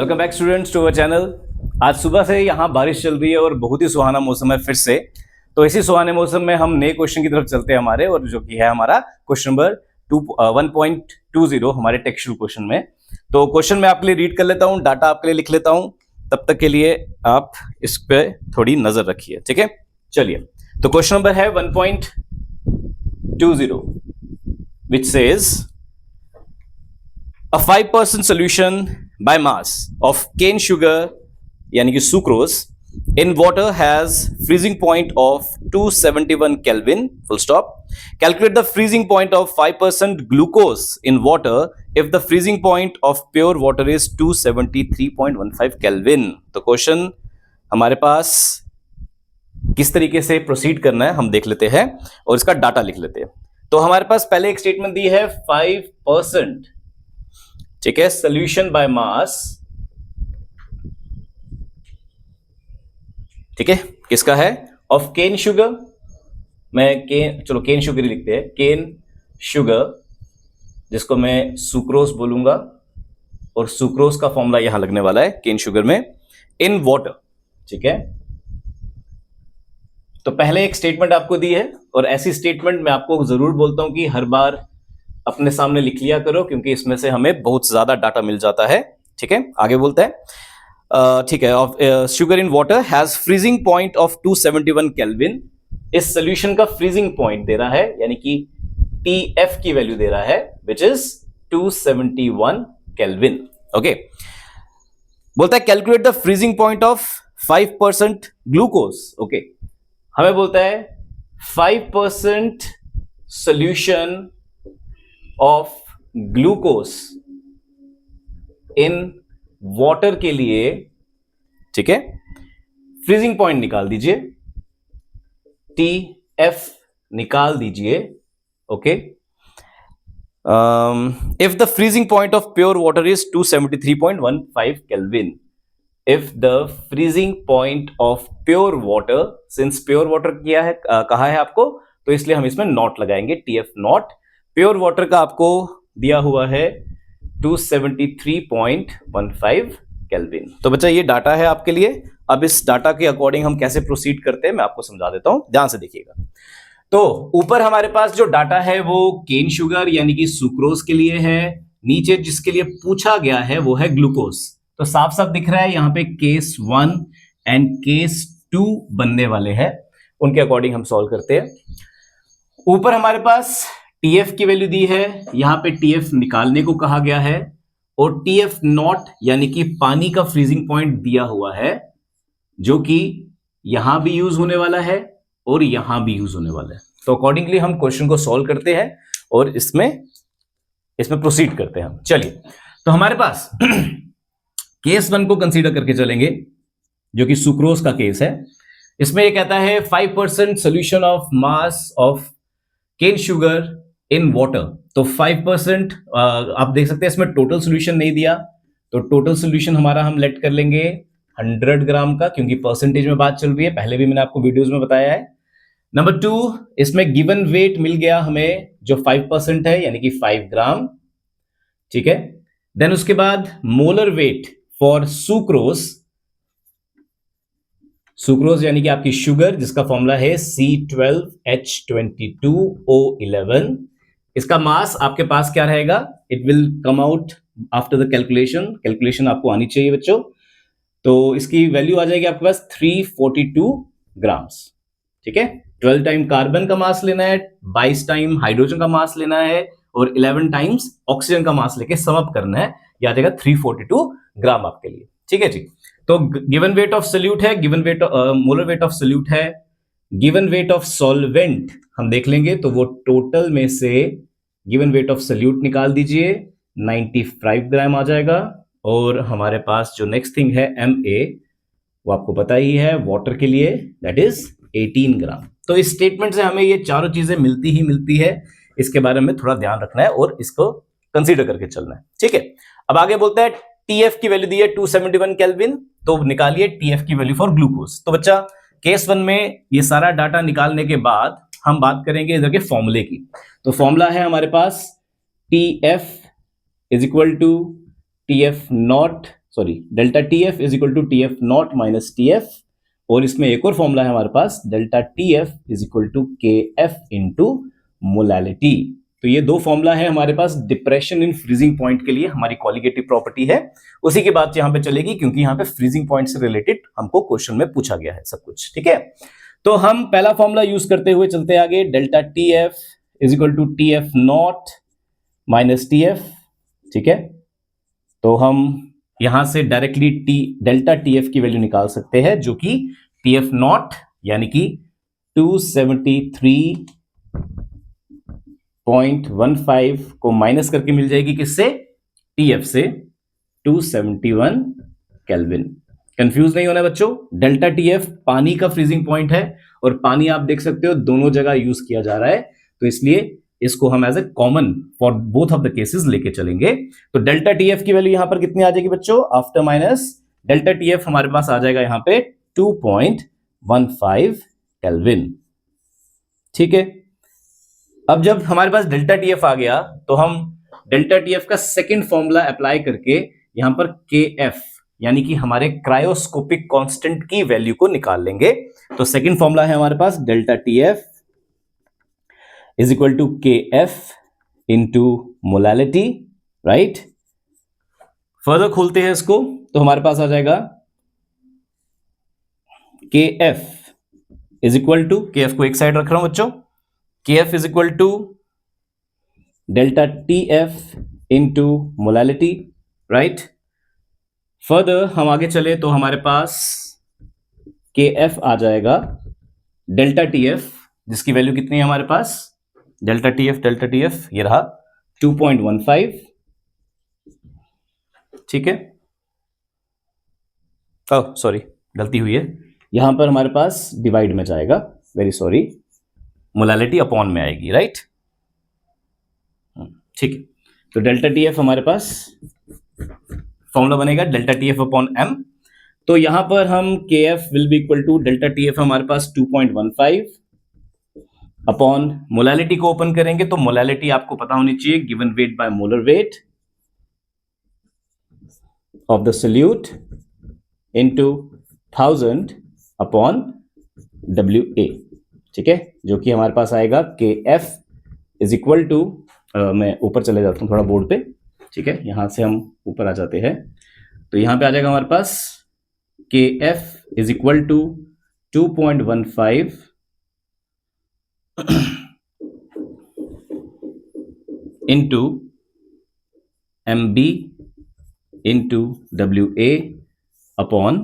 Welcome back students to our channel. आज सुबह से यहाँ बारिश चल रही है और बहुत ही सुहाना मौसम है फिर से। तो इसी सुहाने मौसम में हम नए क्वेश्चन की तरफ चलते हैं हमारे, और जो कि है हमारा क्वेश्चन नंबर 1.20 हमारे टेक्सचुअल क्वेश्चन में। तो क्वेश्चन मैं आपके लिए रीड कर लेता हूँ, डाटा आपके लिए लिख लेता हूँ, तब तक के लिए आप इस पे थोड़ी नजर रखिए, ठीक है। चलिए, तो क्वेश्चन नंबर है 1.20 which says a 5% solution by mass of cane sugar यानी कि sucrose in water has freezing point of 271 Kelvin full stop. Calculate the freezing point of 5% glucose in water if the freezing point of pure water is 273.15 Kelvin. तो question हमारे पास किस तरीके से proceed करना है हम देख लेते हैं और इसका डाटा लिख लेते हैं। तो हमारे पास पहले एक स्टेटमेंट दी है 5%, ठीक है, सोल्यूशन बाय मास, ठीक है, किसका है, ऑफ केन शुगर। चलो केन शुगर ही लिखते हैं, केन शुगर, जिसको मैं सुक्रोज बोलूंगा, और सुक्रोज का फॉर्मूला यहां लगने वाला है केन शुगर में, इन वाटर, ठीक है। तो पहले एक स्टेटमेंट आपको दी है, और ऐसी स्टेटमेंट मैं आपको जरूर बोलता हूं कि हर बार अपने सामने लिख लिया करो, क्योंकि इसमें से हमें बहुत ज्यादा डाटा मिल जाता है, ठीक है। आगे बोलते हैं, ठीक है, sugar in water has freezing point of 271 kelvin. इस सोल्यूशन का फ्रीजिंग पॉइंट दे रहा है, यानी कि TF की वैल्यू दे रहा है, विच इज 271 केल्विन। ओके, बोलता है calculate the freezing point of 5% glucose. Okay, हमें बोलता है 5% solution of glucose in water के लिए, ठीक है, फ्रीजिंग पॉइंट निकाल दीजिए, TF निकाल दीजिए। Okay, if the freezing point of pure water is 273.15 kelvin, if the freezing point of pure water, since pure water किया है, कहा है आपको, तो इसलिए हम इसमें नॉट लगाएंगे, TF नॉट। प्योर वाटर का आपको दिया हुआ है 273.15 केल्विन। तो बच्चा ये डाटा है आपके लिए। अब इस डाटा के अकॉर्डिंग हम कैसे प्रोसीड करते हैं मैं आपको समझा देता हूं, ध्यान से देखिएगा। तो ऊपर हमारे पास जो डाटा है वो केन शुगर यानी कि सुक्रोज के लिए है, नीचे जिसके लिए पूछा गया है वो है ग्लूकोज। तो साफ साफ दिख रहा है यहाँ पे केस 1 एंड केस 2 बनने वाले हैं, उनके अकॉर्डिंग हम सॉल्व करते हैं। ऊपर हमारे पास TF की वैल्यू दी है, यहाँ पे TF निकालने को कहा गया है, और TF नॉट यानी कि पानी का फ्रीजिंग पॉइंट दिया हुआ है, जो कि यहां भी यूज होने वाला है और यहां भी यूज होने वाला है। तो अकॉर्डिंगली हम क्वेश्चन को सॉल्व करते हैं और इसमें प्रोसीड करते हैं हम। चलिए, तो हमारे पास केस 1 को कंसीडर करके चलेंगे, जो कि सुक्रोज का केस है। इसमें ये कहता है 5% solution of mass of cane sugar in water. तो 5% आप देख सकते हैं इसमें टोटल सोल्यूशन नहीं दिया, तो टोटल सोल्यूशन हमारा हम लेट कर लेंगे 100 ग्राम का, क्योंकि परसेंटेज में बात चल रही है, पहले भी मैंने आपको वीडियोस में बताया है। नंबर 2, इसमें गिवन वेट मिल गया हमें जो 5% है, यानी कि 5 ग्राम, ठीक है। देन उसके बाद मोलर वेट फॉर सुक्रोज यानी कि आपकी शुगर, जिसका फॉर्मूला है C12H22O11। इसका मास आपके पास क्या रहेगा, it will come out after the calculation आपको आनी चाहिए बच्चों। तो इसकी वैल्यू आ जाएगी आपके पास 342 ग्राम्स, ठीक है। 12 टाइम कार्बन का मास लेना है, 22 टाइम हाइड्रोजन का मास लेना है, और 11 टाइम्स ऑक्सीजन का मास लेके सम अप करना है, ये आ जाएगा 342 ग्राम आपके लिए, ठीक है जी। तो गिवन वेट ऑफ सोल्यूट है, given weight molar weight of solute है, गिवन वेट ऑफ सॉल्वेंट हम देख लेंगे, तो वो टोटल में से गिवन वेट ऑफ सोल्यूट निकाल दीजिए, 95 ग्राम आ जाएगा। और हमारे पास जो नेक्स्ट थिंग है MA, वो आपको पता ही है वाटर के लिए, दैट इज 18 ग्राम। तो इस स्टेटमेंट से हमें ये चारों चीजें मिलती है, इसके बारे में थोड़ा ध्यान रखना है और इसको कंसीडर करके चलना है, ठीक है। अब आगे बोलते हैं TF की वैल्यू दी है 271 केल्विन, तो निकालिए TF की वैल्यू फॉर ग्लूकोज। तो बच्चा केस 1 में ये सारा डाटा निकालने के बाद हम बात करेंगे इधर के फॉर्मूले की। तो फॉर्मूला है हमारे पास TF is equal to TF not sorry delta T F is equal to T F not minus T F, और इसमें एक और फॉर्मूला है हमारे पास delta T F is equal to K F into molality. तो ये दो फॉर्मूला है हमारे पास डिप्रेशन इन फ्रीजिंग पॉइंट के लिए, हमारी कॉलिगेटिव प्रॉपर्टी है, उसी की बात यहां पे चलेगी क्योंकि यहां पे फ्रीजिंग पॉइंट से रिलेटेड हमको क्वेश्चन में पूछा गया है सब कुछ। ठीक है, तो हम पहला फॉर्मूला यूज करते हुए चलते आगे, delta T F is equal to T F not minus T F. ठीक है, तो हम यहां से डायरेक्टली डेल्टा टी एफ की वैल्यू निकाल सकते हैं जो कि टी एफ नॉट यानी कि 273.15 को माइनस करके मिल जाएगी किससे, टी एफ से, 271 केल्विन। कंफ्यूज नहीं होना बच्चों, डेल्टा टी एफ पानी का फ्रीजिंग पॉइंट है और पानी आप देख सकते हो दोनों जगह यूज किया जा रहा है, तो इसलिए इसको हम as a common for both of the cases लेके चलेंगे। तो डेल्टा टी एफ की वैल्यू यहां पर कितनी आ जाएगी बच्चों, after minus delta T F हमारे पास आ जाएगा यहां पे 2.15 केल्विन। ठीक है, अब जब हमारे पास डेल्टा टी एफ आ गया तो हम डेल्टा टी एफ का सेकेंड फॉर्मूला अप्लाई करके यहां पर के एफ यानी कि हमारे क्रायोस्कोपिक कांस्टेंट की वैल्यू को निकाल लेंगे। तो सेकेंड फॉर्मूला है हमारे पास delta T F is equal to K F into molality, right. Further खोलते हैं इसको तो हमारे पास आ जाएगा K F is equal to, K F को एक साइड रख रहा हूं बच्चों, K F is equal to delta T F into molality, right. Further हम आगे चले तो हमारे पास के एफ आ जाएगा डेल्टा टी एफ जिसकी वैल्यू कितनी है हमारे पास, डेल्टा टी एफ ये रहा 2.15। ठीक है, ओह सॉरी गलती हुई है, यहां पर हमारे पास डिवाइड में जाएगा, वेरी सॉरी, मोलैलिटी अपॉन में आएगी, राइट। ठीक है, तो डेल्टा टी एफ हमारे पास फॉर्मूला बनेगा delta T F upon M. तो यहां पर हम K F will be equal to delta T F हमारे पास 2.15 अपॉन मोलैलिटी को ओपन करेंगे तो मोलैलिटी आपको पता होनी चाहिए, given weight by molar weight of the solute into 1000 upon WA। ठीक है, जो कि हमारे पास आएगा के एफ इज इक्वल टू, मैं ऊपर चले जाता हूं थोड़ा बोर्ड पे। ठीक है, यहां से हम ऊपर आ जाते हैं तो यहां पे आ जाएगा हमारे पास K F is equal to 2.15 into MB into WA upon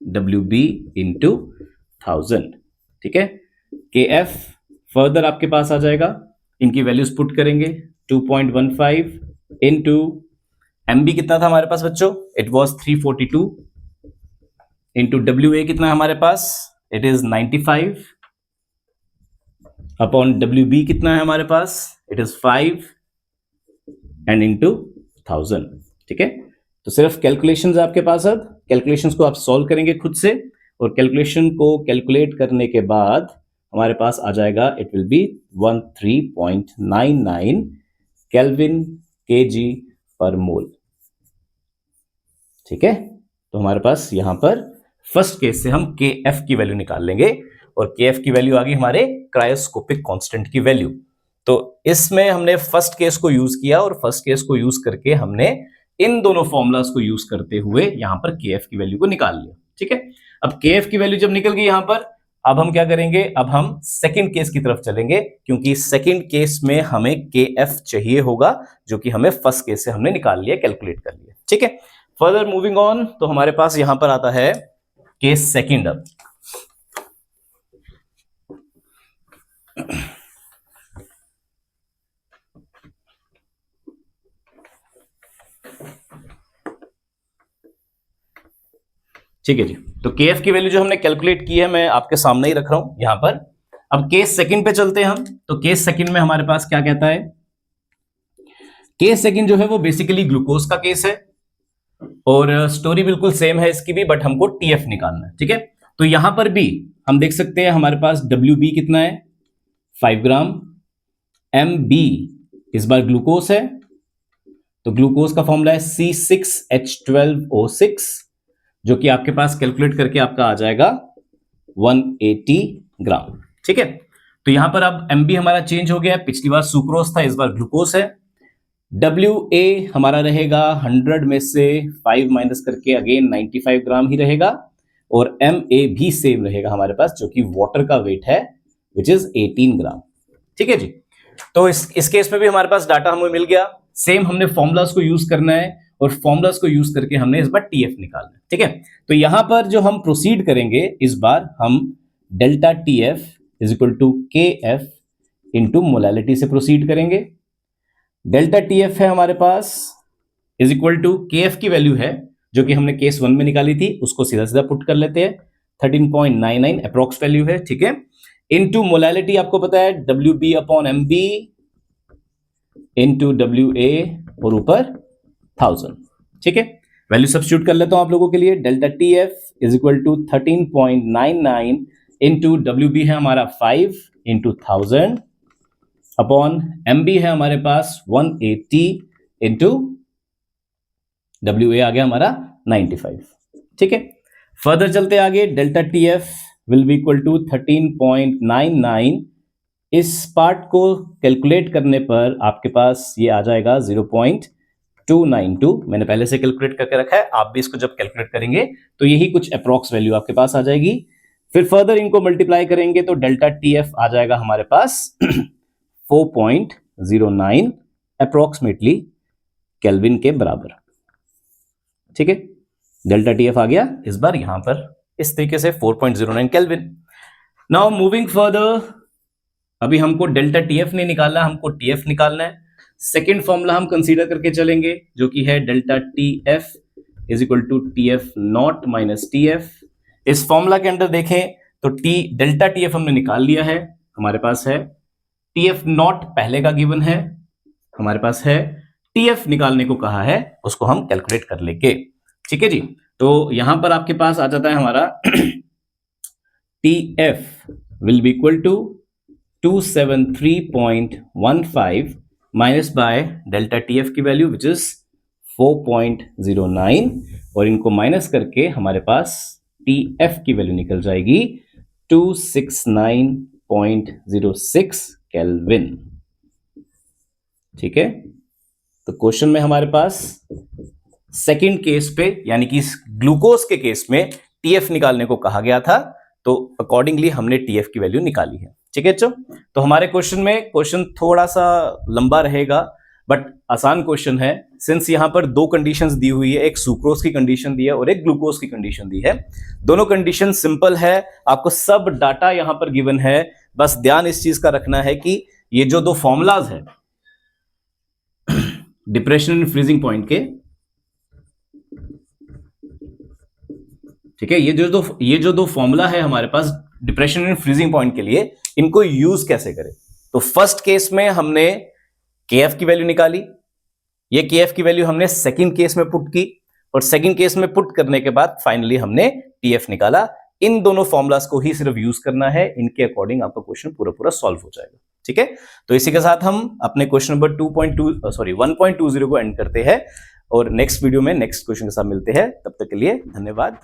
WB into 1000। ठीक है, के एफ फर्दर आपके पास आ जाएगा, इनकी वैल्यूज पुट करेंगे, 2.15 इंटू MB कितना था हमारे पास बच्चों, इट वॉज 342 इंटू WA कितना है हमारे पास, इट इज 95 अपॉन WB कितना है हमारे पास, इट इज 5 एंड इंटू 1000। ठीक है, तो सिर्फ कैलकुलेशंस आपके पास, अब कैलकुलेशंस को आप सॉल्व करेंगे खुद से और कैलकुलेशन को कैलकुलेट करने के बाद हमारे पास आ जाएगा, it will be 13.99 kelvin kg पर मोल। ठीक है, तो हमारे पास यहां पर फर्स्ट केस से हम के एफ की वैल्यू निकाल लेंगे और के एफ की वैल्यू आ गई हमारे क्रायोस्कोपिक कांस्टेंट की वैल्यू। तो इसमें हमने फर्स्ट केस को यूज किया और फर्स्ट केस को यूज करके हमने इन दोनों फॉर्मूलाज को यूज करते हुए यहां पर के एफ की वैल्यू को निकाल लिया। ठीक है, अब के एफ की वैल्यू जब निकल गई यहां पर, अब हम क्या करेंगे, अब हम सेकंड केस की तरफ चलेंगे क्योंकि सेकंड केस में हमें के एफ चाहिए होगा जो कि हमें फर्स्ट केस से हमने निकाल लिया, कैलकुलेट कर लिया। ठीक है, फर्दर मूविंग ऑन, तो हमारे पास यहां पर आता है केस सेकंड। अब ठीक है जी, तो के एफ की वैल्यू जो हमने कैलकुलेट की है मैं आपके सामने ही रख रहा हूं यहां पर। अब केस सेकंड पे चलते हैं हम, तो केस सेकंड में हमारे पास क्या कहता है, केस सेकंड जो है वो बेसिकली ग्लूकोज का केस है और स्टोरी बिल्कुल सेम है इसकी भी, बट हमको टीएफ निकालना है। ठीक है, तो यहां पर भी हम देख सकते हैं हमारे पास WB कितना है, 5 ग्राम, MB इस बार ग्लूकोज है तो ग्लूकोज का फॉर्मूला है C6H12O6, जो कि आपके पास कैलकुलेट करके आपका आ जाएगा 180 ग्राम। ठीक है, तो यहां पर अब MB हमारा चेंज हो गया है, पिछली बार सुक्रोज था, इस बार ग्लूकोज है। WA हमारा रहेगा 100 में से 5 माइनस करके अगेन 95 ग्राम ही रहेगा, और MA भी सेम रहेगा हमारे पास, जो कि वाटर का वेट है विच इज 18 ग्राम। ठीक है जी, तो इस केस में भी हमारे पास डाटा हमें मिल गया। सेम हमने फॉर्मूलाज को यूज करना है, और फॉर्मूलाज को यूज करके हमने इस बार TF निकालना है। ठीक है, तो यहां पर जो हम प्रोसीड करेंगे, इस बार हम delta TF is equal to KF into molality से प्रोसीड करेंगे। डेल्टा TF है हमारे पास इज इक्वल टू KF की वैल्यू है जो कि हमने केस 1 में निकाली थी, उसको सीधा सीधा पुट कर लेते हैं, 13.99 अप्रोक्स वैल्यू है। ठीक है, इनटू मोलैलिटी आपको पता है WB upon MB into WA और ऊपर 1000। ठीक है, वैल्यू सब्स्टिट्यूट कर लेता हूं आप लोगों के लिए। Delta TF is equal to 13.99 into WB है हमारा 5 इंटू 1000 अपॉन MB है हमारे पास 180 इंटू WA आ गया हमारा 95। ठीक है, फर्दर चलते आगे, delta TF will be equal to 13.99, इस पार्ट को कैलकुलेट करने पर आपके पास ये आ जाएगा 0.292। मैंने पहले से कैलकुलेट करके रखा है, आप भी इसको जब कैलकुलेट करेंगे तो यही कुछ अप्रॉक्स वैल्यू आपके पास आ जाएगी। फिर फर्दर इनको मल्टीप्लाई करेंगे तो डेल्टा TF आ जाएगा हमारे पास 4.09 अप्रोक्सीमेटली केल्विन के बराबर। ठीक है, डेल्टा TF आ गया इस बार यहां पर इस तरीके से 4.09 केल्विन। नाउ मूविंग फर्दर, अभी हमको डेल्टा TF नहीं निकालना, हमको TF निकालना है। सेकेंड फॉर्मूला हम कंसीडर करके चलेंगे जो कि है delta TF is equal to TF not minus TF। इस फॉर्मूला के अंदर देखें तो डेल्टा TF हमने निकाल लिया है, हमारे पास है TF नॉट पहले का गिवन है, हमारे पास है TF निकालने को कहा है, उसको हम कैलकुलेट कर लेंगे। ठीक है जी, तो यहां पर आपके पास आ जाता है हमारा TF will be equal to 273.15 minus by delta TF की वैल्यू विच इज 4.09, और इनको माइनस करके हमारे पास TF की वैल्यू निकल जाएगी 269.06 केल्विन। ठीक है, तो क्वेश्चन में हमारे पास सेकंड केस पे यानी कि ग्लूकोज के केस में TF निकालने को कहा गया था, तो अकॉर्डिंगली हमने TF की वैल्यू निकाली है। ठीक है बच्चों, तो हमारे क्वेश्चन थोड़ा सा लंबा रहेगा बट आसान क्वेश्चन है, सिंस यहां पर दो कंडीशंस दी हुई है, एक सुक्रोज की कंडीशन दी है और एक ग्लूकोज की कंडीशन दी है। दोनों कंडीशन सिंपल है, आपको सब डाटा यहां पर गिवन है, बस ध्यान इस चीज का रखना है कि ये जो दो फॉर्मूलाज है डिप्रेशन एंड फ्रीजिंग पॉइंट के, ठीक है, ये जो दो फॉर्मूला है हमारे पास डिप्रेशन एंड फ्रीजिंग पॉइंट के लिए, इनको यूज कैसे करें। तो फर्स्ट केस में हमने KF की वैल्यू निकाली, ये KF की वैल्यू हमने सेकंड केस में पुट की, और सेकंड केस में पुट करने के बाद फाइनली हमने TF निकाला। इन दोनों फॉर्मुलास को ही सिर्फ यूज करना है, इनके अकॉर्डिंग आपका क्वेश्चन पूरा सॉल्व हो जाएगा। ठीक है, तो इसी के साथ हम अपने क्वेश्चन नंबर 1.20 को एंड करते हैं, और नेक्स्ट वीडियो में नेक्स्ट क्वेश्चन के साथ मिलते हैं। तब तक के लिए धन्यवाद।